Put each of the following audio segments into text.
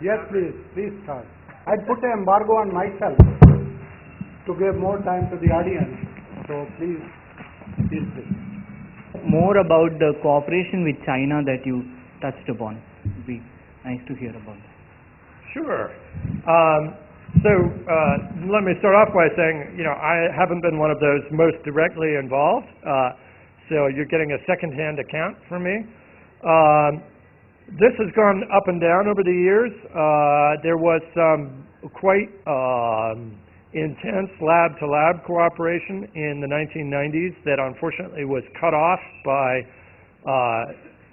Yes, please. Please start. I'd put an embargo on myself to give more time to the audience. So please. More about the cooperation with China that you touched upon. It would be nice to hear about that. Sure. Let me start off by saying, I haven't been one of those most directly involved. So you're getting a second-hand account from me. This has gone up and down over the years. There was some quite intense lab-to-lab cooperation in the 1990s that unfortunately was cut off by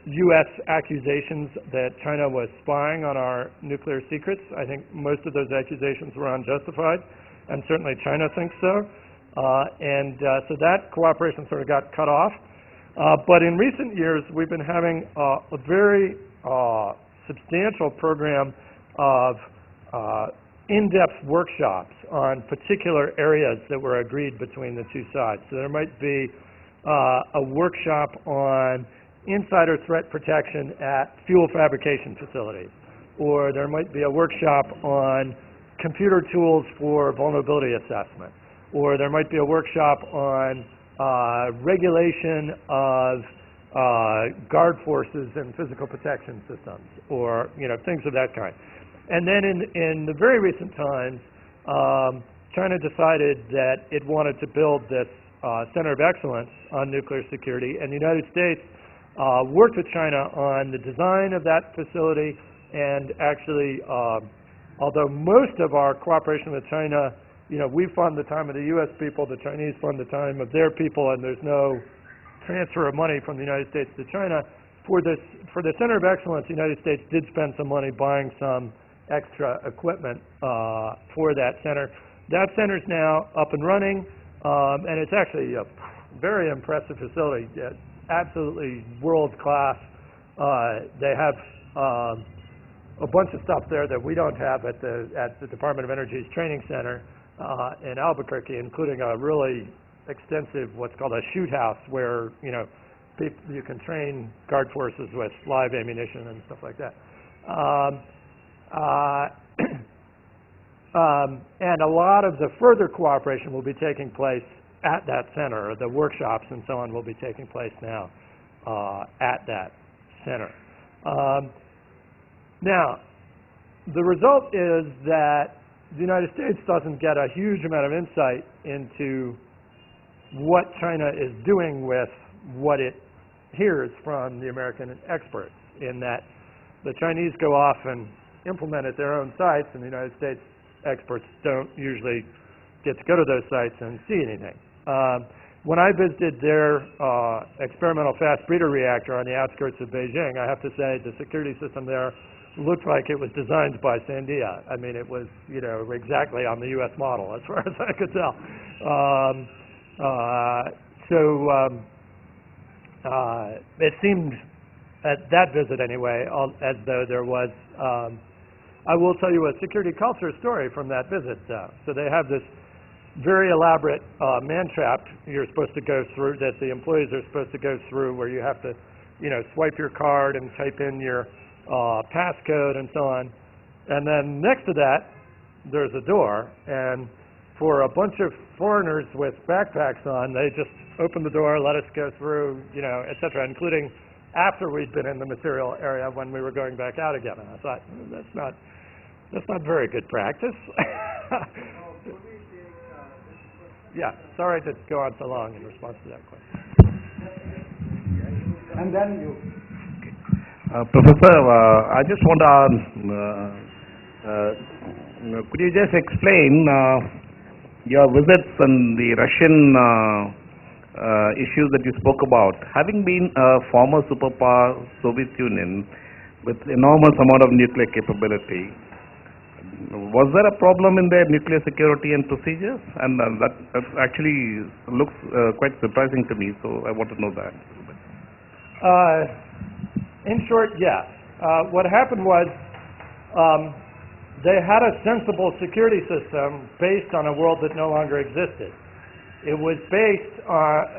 U.S. accusations that China was spying on our nuclear secrets. I think most of those accusations were unjustified, and certainly China thinks so. So that cooperation sort of got cut off. But in recent years, we've been having a very substantial program of in-depth workshops on particular areas that were agreed between the two sides. So there might be a workshop on insider threat protection at fuel fabrication facilities, or there might be a workshop on computer tools for vulnerability assessment, or there might be a workshop on regulation of guard forces and physical protection systems, or things of that kind. And then in the very recent times, China decided that it wanted to build this Center of Excellence on nuclear security, and the United States worked with China on the design of that facility, and actually, although most of our cooperation with China, we fund the time of the U.S. people, the Chinese fund the time of their people, and there's no transfer of money from the United States to China. For the Center of Excellence, the United States did spend some money buying some extra equipment for that center. That center's now up and running, and it's actually a very impressive facility, absolutely world-class. They have a bunch of stuff there that we don't have at the Department of Energy's training center in Albuquerque, including a really extensive what's called a shoot house, where you can train guard forces with live ammunition and stuff like that. And a lot of the further cooperation will be taking place at that center. The workshops and so on will be taking place now at that center. Now, the result is that the United States doesn't get a huge amount of insight into what China is doing with what it hears from the American experts, in that the Chinese go off and implement at their own sites, and the United States experts don't usually get to go to those sites and see anything. When I visited their experimental fast breeder reactor on the outskirts of Beijing, I have to say the security system there looked like it was designed by Sandia. I mean, it was, exactly on the U.S. model, as far as I could tell. It seemed, at that visit anyway, as though there was, I will tell you a security culture story from that visit. So they have this very elaborate man-trap you're supposed to go through, that the employees are supposed to go through, where you have to, swipe your card and type in your passcode and so on. And then next to that, there's a door, and for a bunch of foreigners with backpacks on, they just opened the door, let us go through, et cetera, including after we'd been in the material area when we were going back out again. And I thought, that's not very good practice. Yeah, sorry to go on so long in response to that question. And then you. Professor, I just want to, could you just explain your visits and the Russian issues that you spoke about? Having been a former superpower, Soviet Union, with enormous amount of nuclear capability, was there a problem in their nuclear security and procedures? And that actually looks quite surprising to me, so I want to know that. In short, yes. What happened was they had a sensible security system based on a world that no longer existed. It was based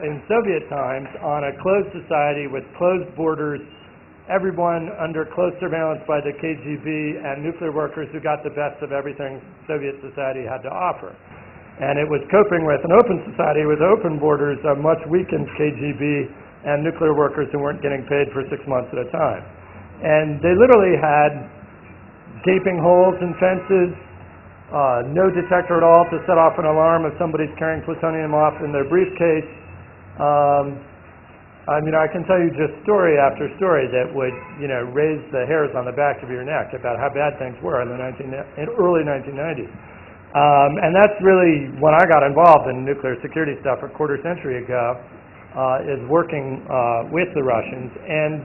in Soviet times on a closed society with closed borders everyone under close surveillance by the KGB and nuclear workers who got the best of everything Soviet society had to offer. And it was coping with an open society with open borders, a much weakened KGB, and nuclear workers who weren't getting paid for 6 months at a time. And they literally had gaping holes in fences, no detector at all to set off an alarm if somebody's carrying plutonium off in their briefcase. I mean, I can tell you just story after story that would, raise the hairs on the back of your neck about how bad things were in the early 1990s. And that's really when I got involved in nuclear security stuff a quarter century ago, is working with the Russians. And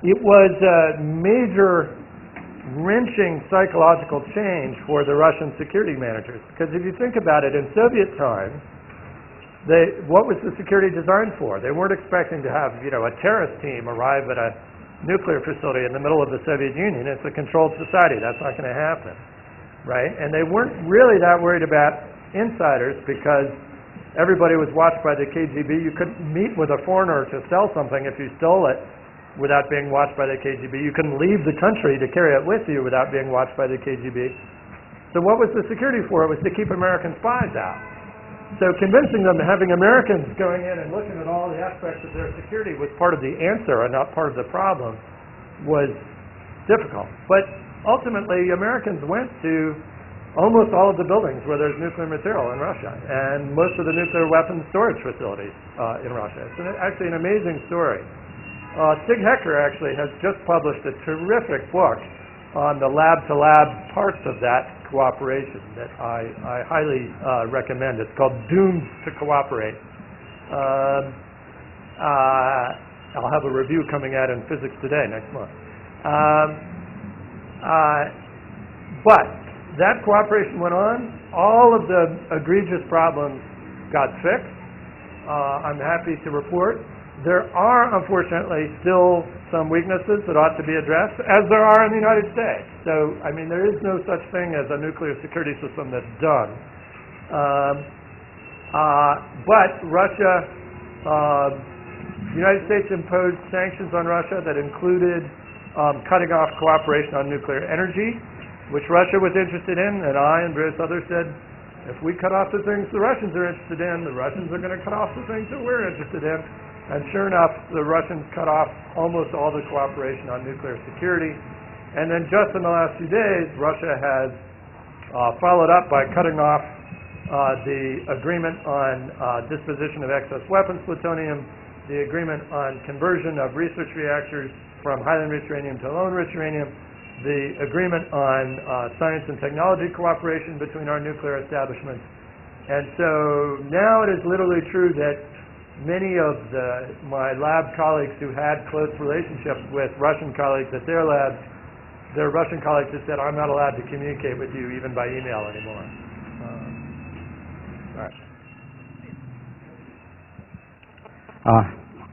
it was a major wrenching psychological change for the Russian security managers. Because if you think about it, in Soviet times, what was the security designed for? They weren't expecting to have, a terrorist team arrive at a nuclear facility in the middle of the Soviet Union. It's a controlled society. That's not going to happen, right? And they weren't really that worried about insiders because everybody was watched by the KGB. You couldn't meet with a foreigner to sell something if you stole it without being watched by the KGB. You couldn't leave the country to carry it with you without being watched by the KGB. So what was the security for? It was to keep American spies out. So convincing them, having Americans going in and looking at all the aspects of their security was part of the answer and not part of the problem was difficult. But ultimately, Americans went to almost all of the buildings where there's nuclear material in Russia and most of the nuclear weapons storage facilities in Russia. It's actually an amazing story. Stig Hecker actually has just published a terrific book on the lab-to-lab parts of that cooperation that I highly recommend. It's called Doomed to Cooperate. I'll have a review coming out in Physics Today next month. But that cooperation went on. All of the egregious problems got fixed. I'm happy to report. There are, unfortunately, still some weaknesses that ought to be addressed, as there are in the United States. So, I mean, there is no such thing as a nuclear security system that's done. But Russia, the United States imposed sanctions on Russia that included cutting off cooperation on nuclear energy, which Russia was interested in, and I and various others said, if we cut off the things the Russians are interested in, the Russians are going to cut off the things that we're interested in. And sure enough, the Russians cut off almost all the cooperation on nuclear security. And then just in the last few days, Russia has followed up by cutting off the agreement on disposition of excess weapons plutonium, the agreement on conversion of research reactors from highly enriched uranium to low enriched uranium, the agreement on science and technology cooperation between our nuclear establishments. And so now it is literally true that many of my lab colleagues who had close relationships with Russian colleagues at their labs, their Russian colleagues have said, I'm not allowed to communicate with you even by email anymore. All right.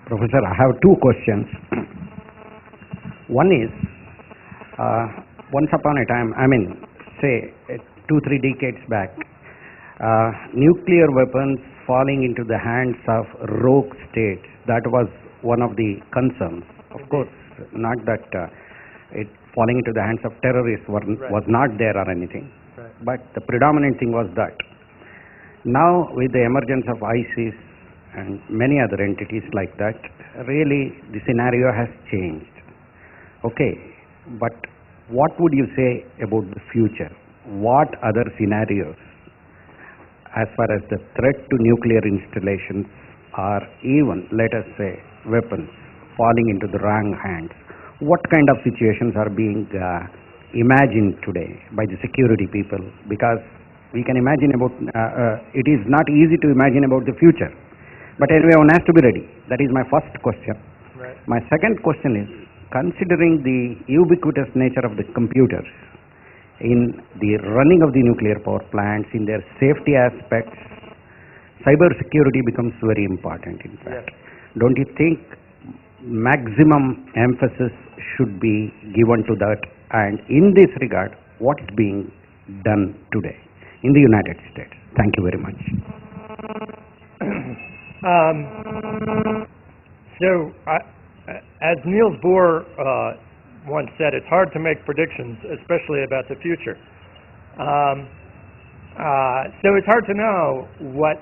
Professor, I have two questions. One is, once upon a time, say 2-3 decades back, nuclear weapons falling into the hands of rogue states, that was one of the concerns. Of course, not that it falling into the hands of terrorists was not there or anything, but the predominant thing was that. Now, with the emergence of ISIS and many other entities like that, really the scenario has changed. Okay, but what would you say about the future? What other scenarios, as far as the threat to nuclear installations or even, let us say, weapons falling into the wrong hands, what kind of situations are being imagined today by the security people? Because we can imagine about, it is not easy to imagine about the future. But anyway, one has to be ready. That is my first question. Right. My second question is, considering the ubiquitous nature of the computers, in the running of the nuclear power plants, in their safety aspects, cyber security becomes very important, in fact. Yes. Don't you think maximum emphasis should be given to that? And in this regard, what is being done today in the United States? Thank you very much. as Niels Bohr once said, it's hard to make predictions, especially about the future. So it's hard to know what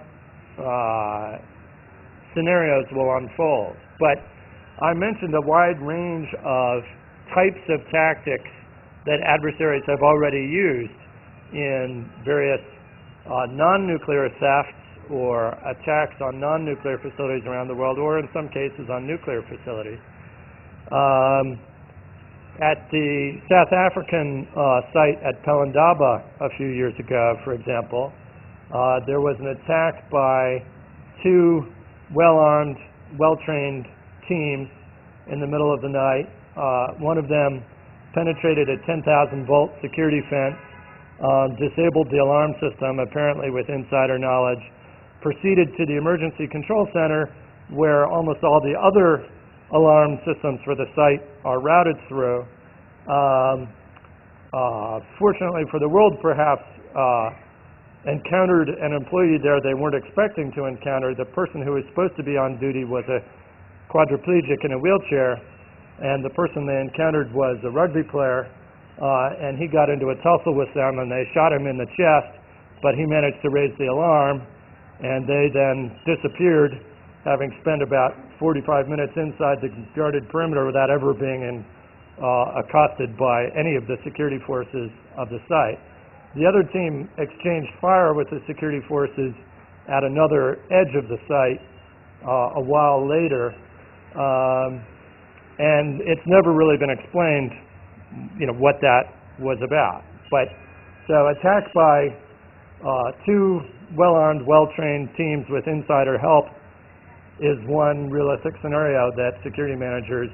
scenarios will unfold. But I mentioned a wide range of types of tactics that adversaries have already used in various non-nuclear thefts or attacks on non-nuclear facilities around the world, or in some cases on nuclear facilities. At the South African site at Pelindaba a few years ago, for example, there was an attack by two well-armed, well-trained teams in the middle of the night. One of them penetrated a 10,000-volt security fence, disabled the alarm system, apparently with insider knowledge, proceeded to the emergency control center, where almost all the other alarm systems for the site are routed through. Fortunately for the world, perhaps, encountered an employee there they weren't expecting to encounter. The person who was supposed to be on duty was a quadriplegic in a wheelchair, and the person they encountered was a rugby player, and he got into a tussle with them, and they shot him in the chest, but he managed to raise the alarm, and they then disappeared, having spent about 45 minutes inside the guarded perimeter without ever being accosted by any of the security forces of the site. The other team exchanged fire with the security forces at another edge of the site a while later, and it's never really been explained, what that was about. But so attack by two well-armed, well-trained teams with insider help is one realistic scenario that security managers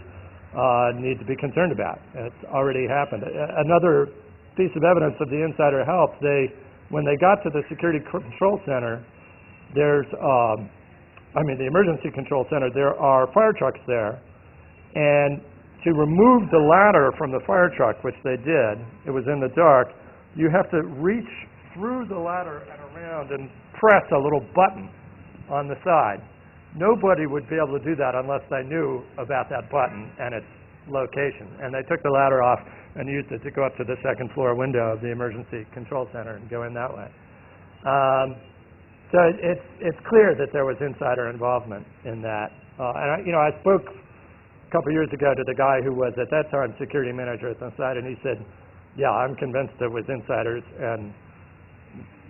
need to be concerned about. It's already happened. Another piece of evidence of the insider help, when they got to the security control center, the emergency control center, there are fire trucks there, and to remove the ladder from the fire truck, which they did, it was in the dark, you have to reach through the ladder and around and press a little button on the side. Nobody would be able to do that unless they knew about that button and its location. And they took the ladder off and used it to go up to the second floor window of the emergency control center and go in that way. So it's clear that there was insider involvement in that. And I spoke a couple years ago to the guy who was at that time security manager at the site, and he said, yeah, I'm convinced it was insiders, and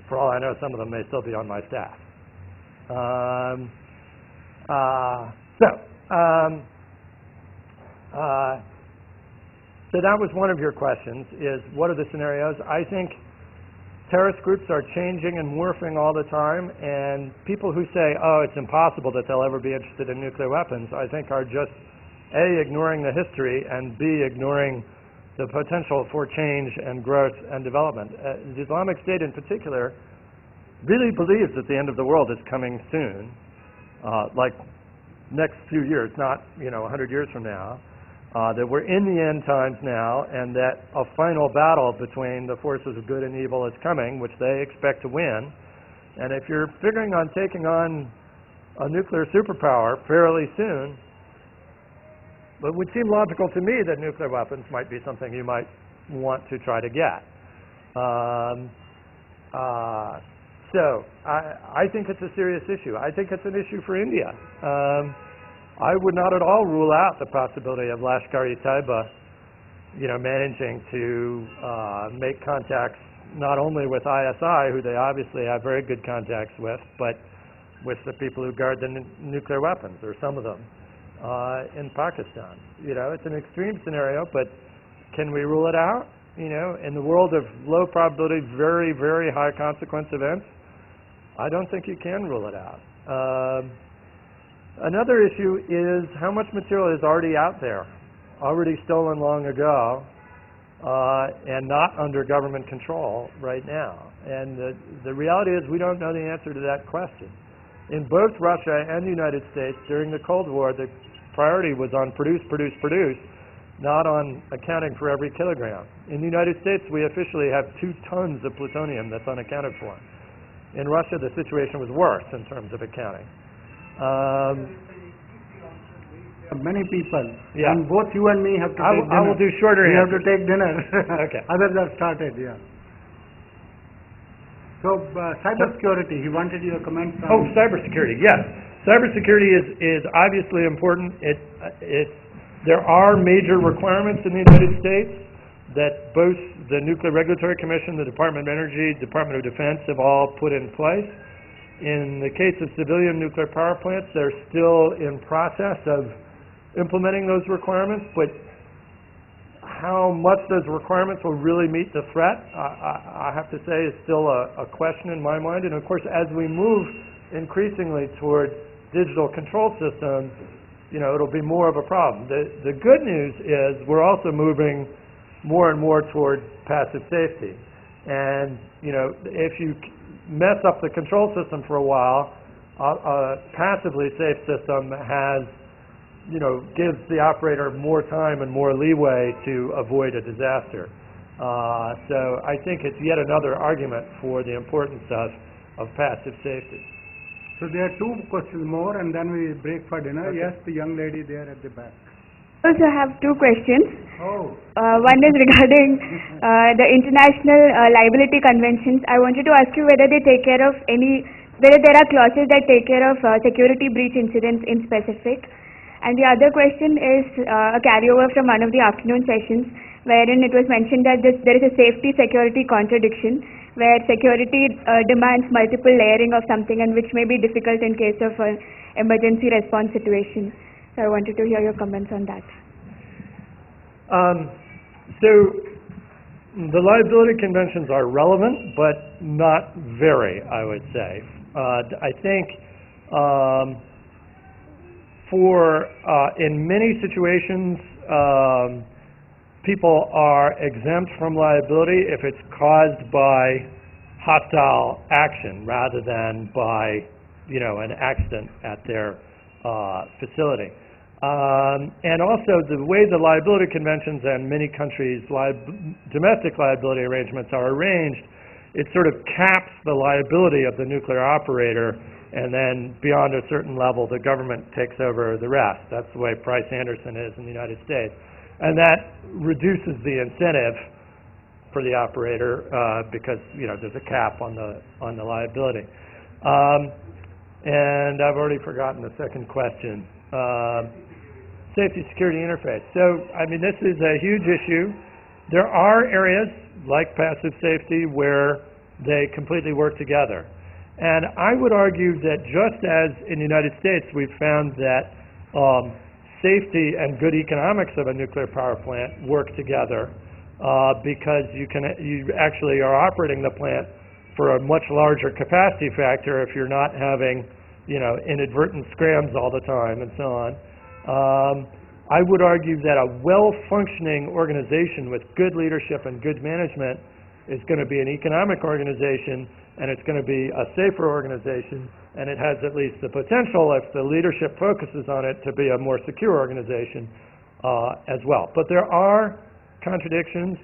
for all I know, some of them may still be on my staff. So that was one of your questions, is what are the scenarios? I think terrorist groups are changing and morphing all the time, and people who say, oh, it's impossible that they'll ever be interested in nuclear weapons, I think are just, A, ignoring the history, and B, ignoring the potential for change and growth and development. The Islamic State in particular really believes that the end of the world is coming soon, like next few years, not 100 years from now, that we're in the end times now, and that a final battle between the forces of good and evil is coming, which they expect to win. And if you're figuring on taking on a nuclear superpower fairly soon, it would seem logical to me that nuclear weapons might be something you might want to try to get. So I think it's a serious issue. I think it's an issue for India. I would not at all rule out the possibility of Lashkar-e-Taiba, managing to make contacts not only with ISI, who they obviously have very good contacts with, but with the people who guard the nuclear weapons, or some of them, in Pakistan. It's an extreme scenario, but can we rule it out? In the world of low probability, very, very high consequence events, I don't think you can rule it out. Another issue is how much material is already out there, already stolen long ago, and not under government control right now. And the reality is we don't know the answer to that question. In both Russia and the United States, during the Cold War, the priority was on produce, produce, produce, not on accounting for every kilogram. In the United States, we officially have 2 tons of plutonium that's unaccounted for. In Russia, the situation was worse in terms of accounting. Many people. Yeah. And both you and me have to I take will- dinner. I will do shorter We have to answers. take dinner. Okay. Others have started, yeah. So, cybersecurity, he wanted your comments on... Oh, cybersecurity, yes. Cybersecurity is obviously important. There are major requirements in the United States that both the Nuclear Regulatory Commission, the Department of Energy, Department of Defense have all put in place. In the case of civilian nuclear power plants, they're still in process of implementing those requirements, but how much those requirements will really meet the threat, I have to say, is still a question in my mind. And of course, as we move increasingly toward digital control systems, it'll be more of a problem. The good news is we're also moving more and more toward passive safety. And, if you mess up the control system for a while, a passively safe system has gives the operator more time and more leeway to avoid a disaster. So I think it's yet another argument for the importance of passive safety. So there are two questions more and then we break for dinner. Okay. Yes, the young lady there at the back. I also have two questions. Oh, One is regarding the international liability conventions. I wanted to ask you whether they take care of whether there are clauses that take care of security breach incidents in specific. And the other question is a carryover from one of the afternoon sessions, wherein it was mentioned that there is a safety-security contradiction, where security demands multiple layering of something and which may be difficult in case of an emergency response situation. So I wanted to hear your comments on that. So the liability conventions are relevant, but not very, I would say. I think in many situations, people are exempt from liability if it's caused by hostile action rather than by, an accident at their facility. And also the way the liability conventions and many countries' domestic liability arrangements are arranged, it sort of caps the liability of the nuclear operator, and then beyond a certain level, the government takes over the rest. That's the way Price-Anderson is in the United States. And that reduces the incentive for the operator because, there's a cap on the liability. And I've already forgotten the second question. Safety security interface. So, this is a huge issue. There are areas like passive safety where they completely work together. And I would argue that just as in the United States we've found that safety and good economics of a nuclear power plant work together because you actually are operating the plant for a much larger capacity factor if you're not having inadvertent scrams all the time and so on. I would argue that a well-functioning organization with good leadership and good management is going to be an economic organization, and it's going to be a safer organization, and it has at least the potential, if the leadership focuses on it, to be a more secure organization as well. But there are contradictions,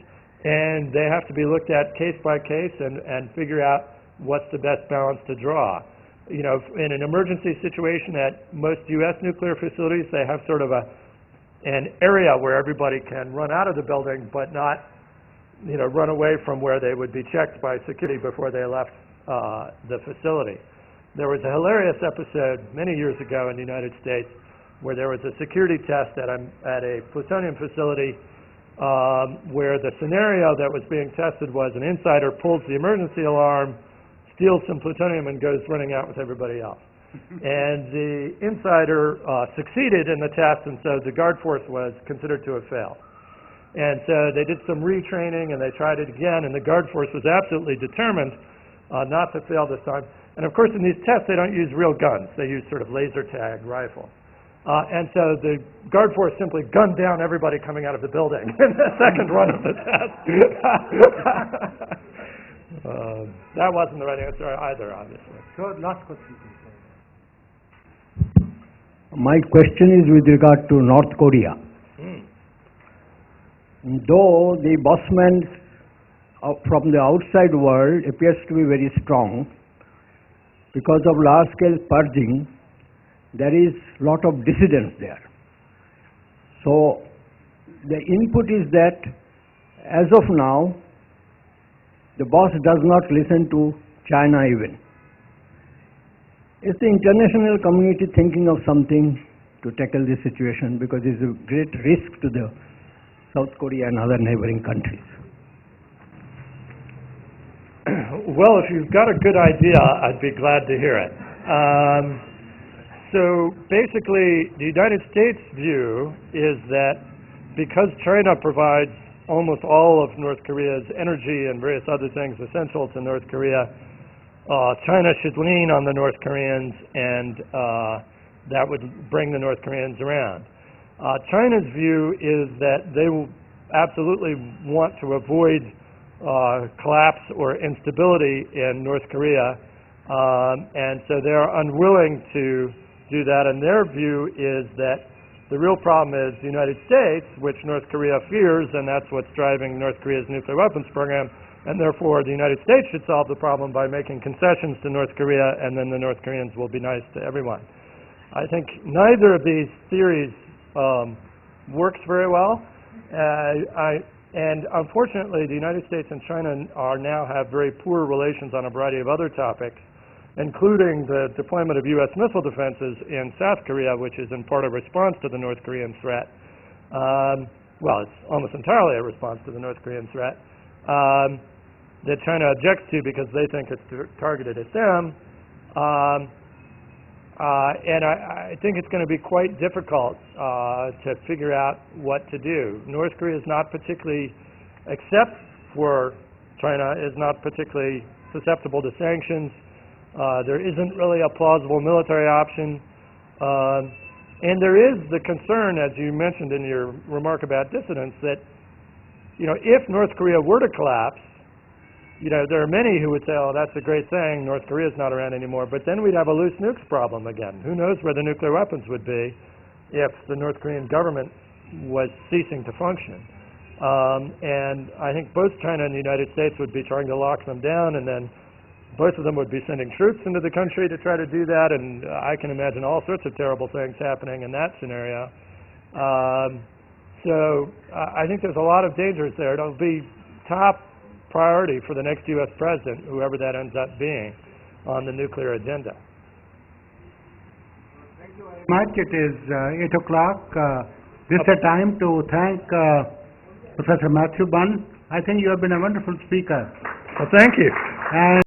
and they have to be looked at case by case and figure out what's the best balance to draw. In an emergency situation at most U.S. nuclear facilities, they have sort of an area where everybody can run out of the building, but not, run away from where they would be checked by security before they left the facility. There was a hilarious episode many years ago in the United States where there was a security test at a plutonium facility where the scenario that was being tested was an insider pulls the emergency alarm, steals some plutonium, and goes running out with everybody else. And the insider succeeded in the test, and so the guard force was considered to have failed. And so they did some retraining, and they tried it again, and the guard force was absolutely determined not to fail this time. And of course, in these tests, they don't use real guns. They use sort of laser tag rifles. And so the guard force simply gunned down everybody coming out of the building in the second run of the test. That wasn't the right answer either, obviously. so last question, please. My question is with regard to North Korea. Though the bossman from the outside world appears to be very strong, because of large-scale purging, there is lot of dissidence there. So the input is that as of now, the boss does not listen to China even. Is the international community thinking of something to tackle this situation, because it's a great risk to the South Korea and other neighboring countries? Well, if you've got a good idea, I'd be glad to hear it. So basically, the United States' view is that because China provides almost all of North Korea's energy and various other things essential to North Korea, China should lean on the North Koreans, and that would bring the North Koreans around. China's view is that they will absolutely want to avoid collapse or instability in North Korea, and so they're unwilling to do that, and their view is that the real problem is the United States, which North Korea fears, and that's what's driving North Korea's nuclear weapons program, and therefore the United States should solve the problem by making concessions to North Korea, and then the North Koreans will be nice to everyone. I think neither of these theories works very well, and unfortunately the United States and China now have very poor relations on a variety of other topics, including the deployment of U.S. missile defenses in South Korea, which is in part a response to the North Korean threat. Well, it's almost entirely a response to the North Korean threat that China objects to because they think it's targeted at them. And I think it's going to be quite difficult to figure out what to do. North Korea is not particularly, except for China, is not particularly susceptible to sanctions. There isn't really a plausible military option. And there is the concern, as you mentioned in your remark about dissidents, that, if North Korea were to collapse, there are many who would say, oh, that's a great thing, North Korea's not around anymore, but then we'd have a loose nukes problem again. Who knows where the nuclear weapons would be if the North Korean government was ceasing to function. And I think both China and the United States would be trying to lock them down, and then both of them would be sending troops into the country to try to do that, and I can imagine all sorts of terrible things happening in that scenario. So I think there's a lot of dangers there. It'll be top priority for the next U.S. president, whoever that ends up being, on the nuclear agenda. Thank you very much. It is 8 o'clock. This is a time to thank Professor Matthew Bunn. I think you have been a wonderful speaker. Well, thank you. And